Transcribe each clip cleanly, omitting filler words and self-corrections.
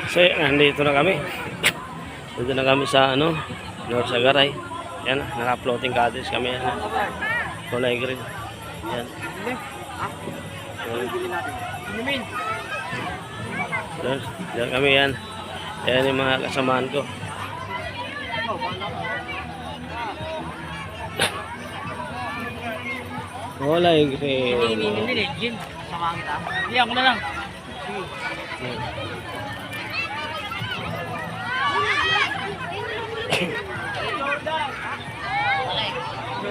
So, nandito na kami. Dito na kami sa North Sagaray. Yan, naka-floating cottage kami. Yan, kulay green. Yan. Yan kami yan. Yan yung mga kasamaan ko. Kulay green. Hindi, samahan kita. Hindi, ako na lang.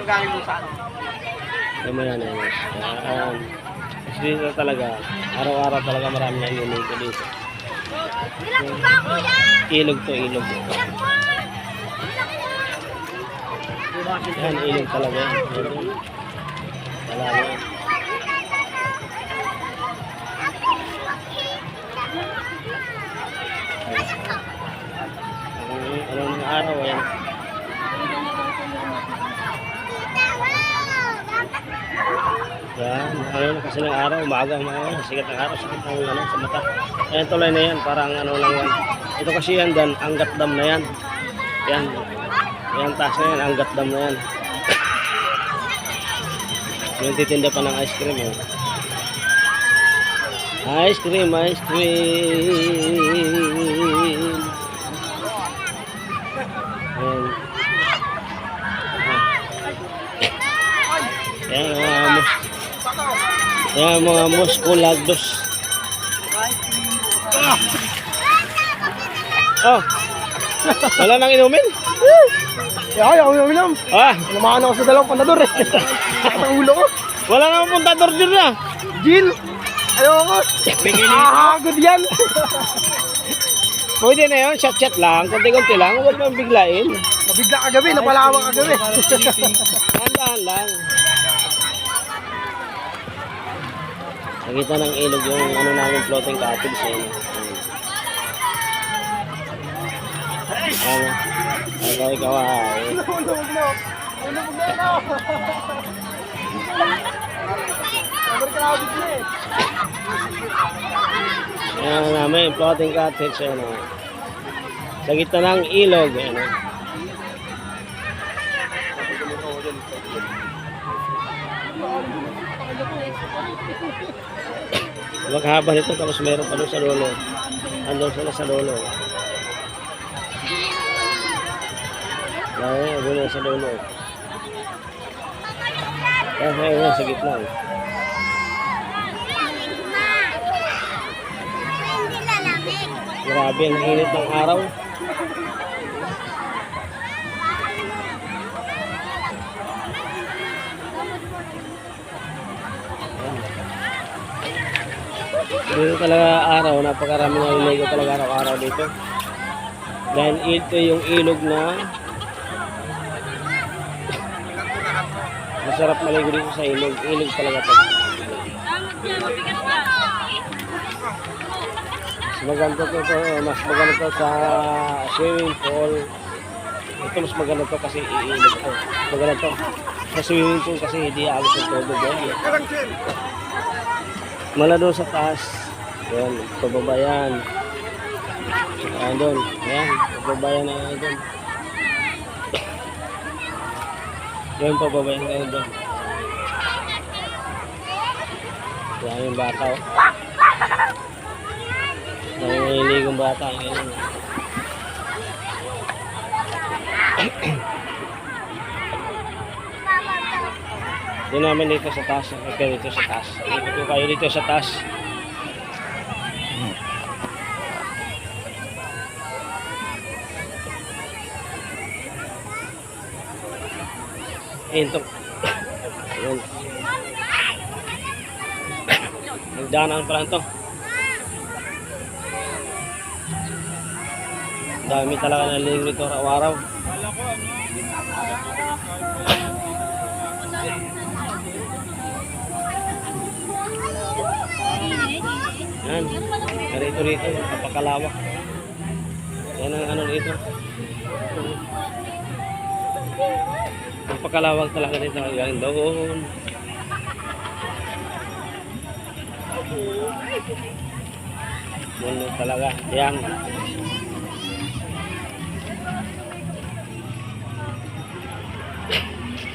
Galing mo sa ano? Dami yan. Dito talaga, araw-araw talaga marami na ilog dito. Ilog to, ilog. Yan, ilog talaga. Talaga. Anong araw yan? Yan, na kasi ng araw, umaga, sigat ng araw, sakit ng sa mata. Ayan, tulay na yan, parang lang yan. Ito kasi yan, dan, Angat Dam na yan. Yan, yan, taas na yan, Angat Dam na yan. Yung titinda pa ng ice cream, eh. Ice cream, ice cream. Yan. Yan, mga muskulagdos. Oh. Wala nang inumin? Ayaw, uminom. Lumakan ako sa dalawang pandador eh. Ang ulo ko. Wala nang puntador din na. Jill. Ayoko. Ahagod yan. Pwede na yun, chat-chat lang. Kunti-kunti lang. Huwag mong biglain. Mabigla kagabi, napalawak kagabi. Handaan lang. Nakita ng ilog yung namin floating cottage eh. Ikaw ay. Yan namin floating cottage sa gitna ng ilog. Maghaba nito tapos meron pa doon sa lolo. Andun sila sa lolo. Ay, doon sa lolo. Ay, sa gitna. Grabe, ang init ng araw. Dito talaga araw, napakarami na iligo talaga araw-araw dito. Dahil ito yung ilog na masarap maligo dito sa ilog. Ilog talaga to. Mas maganda to sa swimming pool. Ito mas maganda to kasi iilog to. Maganda to sa swimming pool kasi hindi alis yung tubig. Mala doon sa taas. Yan, pababa yan. Ayan doon. Ayan, pababa yan na doon. Yan, pababa yan doon. Yan yung bata. Nangiligong bata. Yan. Doon namin dito sa taas. Okay, dito sa taas. Dito kayo dito sa taas. Ito. Ayun. Nagdaanan pa lang ito. Dami talaga ng ligo nito araw-araw. Yan. Rito, napakalawak. Yan ang dito. Napakalawak talaga dito. Hanggang doon. Bundok talaga. Yan.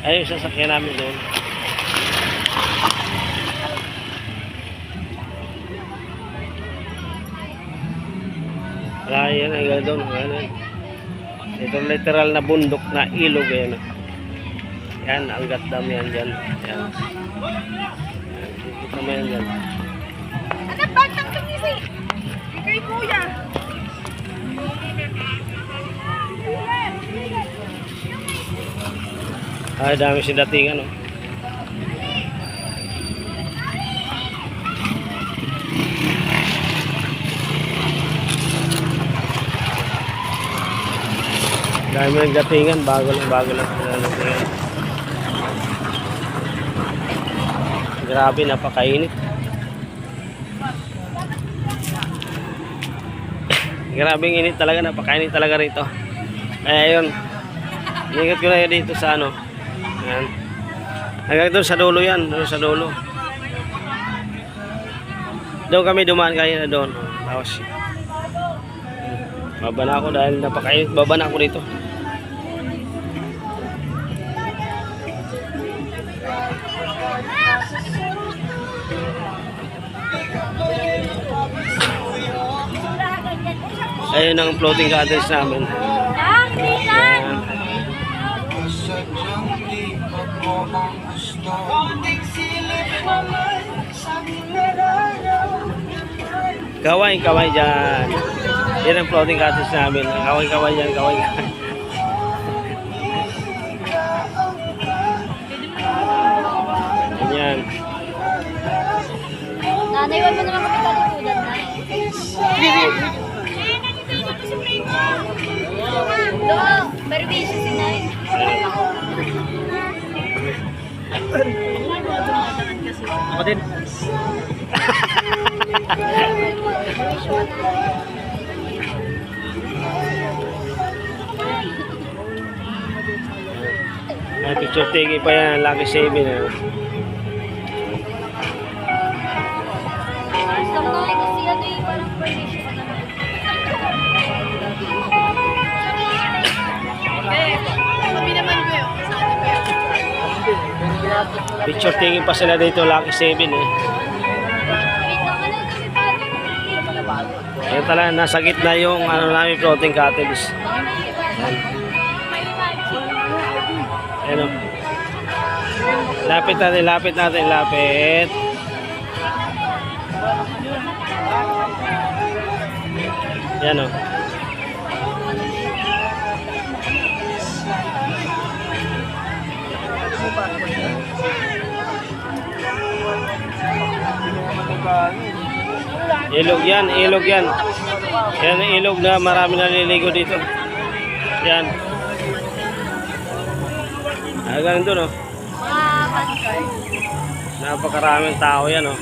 Ay, yung sasakyan namin doon. Wala yan, hanggang doon. Ito literal na bundok na ilog. Yan, yan Angat Dam yan dyan. Yan. Kita mo yan dyan. Anak, batang tumisi. Kay kuya. Ay, dami si dating ano. Dami ng datingan, bago lang datingan. Grabe, napakainit. Grabe ang init talaga, napakainit talaga rito. Kaya yun, ingat ko na yun dito sa ano. Yan. Hanggang doon sa dulo yan, doon sa dulo. Doon kami dumaan kaya na doon. Tapos, baba na ako dahil napakainit, baba na ako dito. Ayun ang floating cottage namin. Ayan. Kaway dyan. Yan ang floating cottage namin. Kaway dyan, kaway. Ganyan. Nanaywan mo naman kami kalikudan na. Doon, berbisyo si Nay. Ako din. May picture taking pa yan, Lucky 7 eh. Gusto ko na kasi ano yung parang berbisyo ka naman. Kami naman ko yun. Picture taking pa sila dito, Lucky 7 eh. Wait lang ka lang kasi parang. Ayun talaga, nasa gitna yung ano namin floating cottage. Ayan o. Lapit natin. Yan o. Ilog yan. Yan ang ilog na marami naliligo dito. Yan. Hanggang doon, oh. Napakaraming tao yan, oh.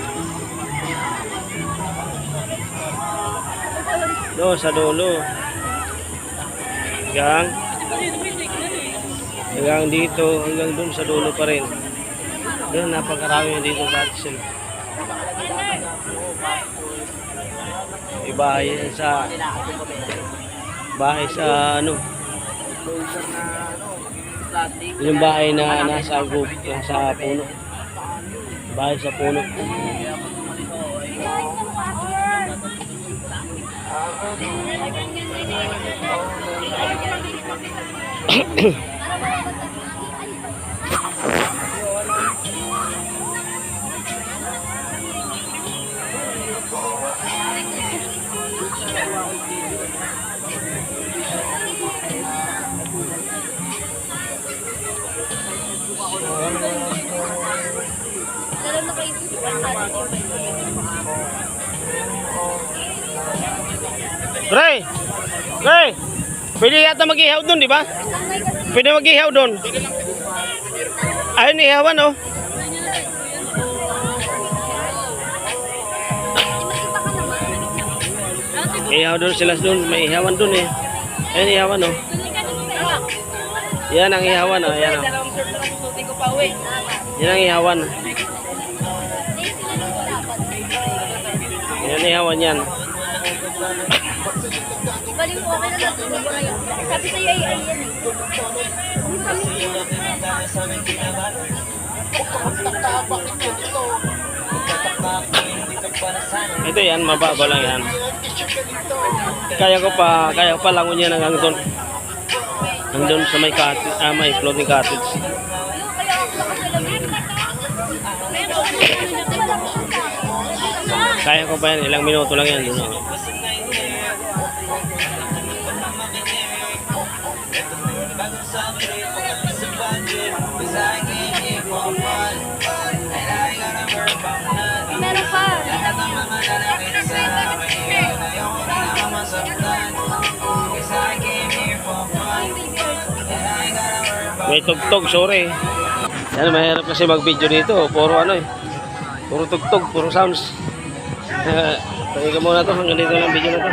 Doon sa dulo. Hanggang dito, hanggang doon sa dulo pa rin. Doon, napakarami dito dati sila. Bahay sa ano, yung bahay na nasa puno, bahay sa puno. Ray! Pwede yata mag-ihaw doon, di ba? Pwede mag-ihaw doon. Ayun, ihawan, oh. Ihaw doon sila doon. May ihawan doon, eh. Ayun, ihawan, oh. Yan ang ihawan, oh. Yan, oh. Yan ang ihawan. Yan ang ihawan yan. Balik mo, okay na natulog ko yun. Sabi sa'yo ay yan eh. Ito yan, mababa lang yan. Kaya ko pa langon yan hanggang doon. Hanggang sa may cottage, may floating cottage. Kaya ako nakasalamin. Kaya ko pa yan, ilang minuto lang yan. Doon, oh. Meron pa. May tugtog, sorry. Yan, mahirap kasi mag-video dito. Puro ano eh. Puro tugtog, puro sounds. Pahinga muna to. Hanggang dito lang video na to.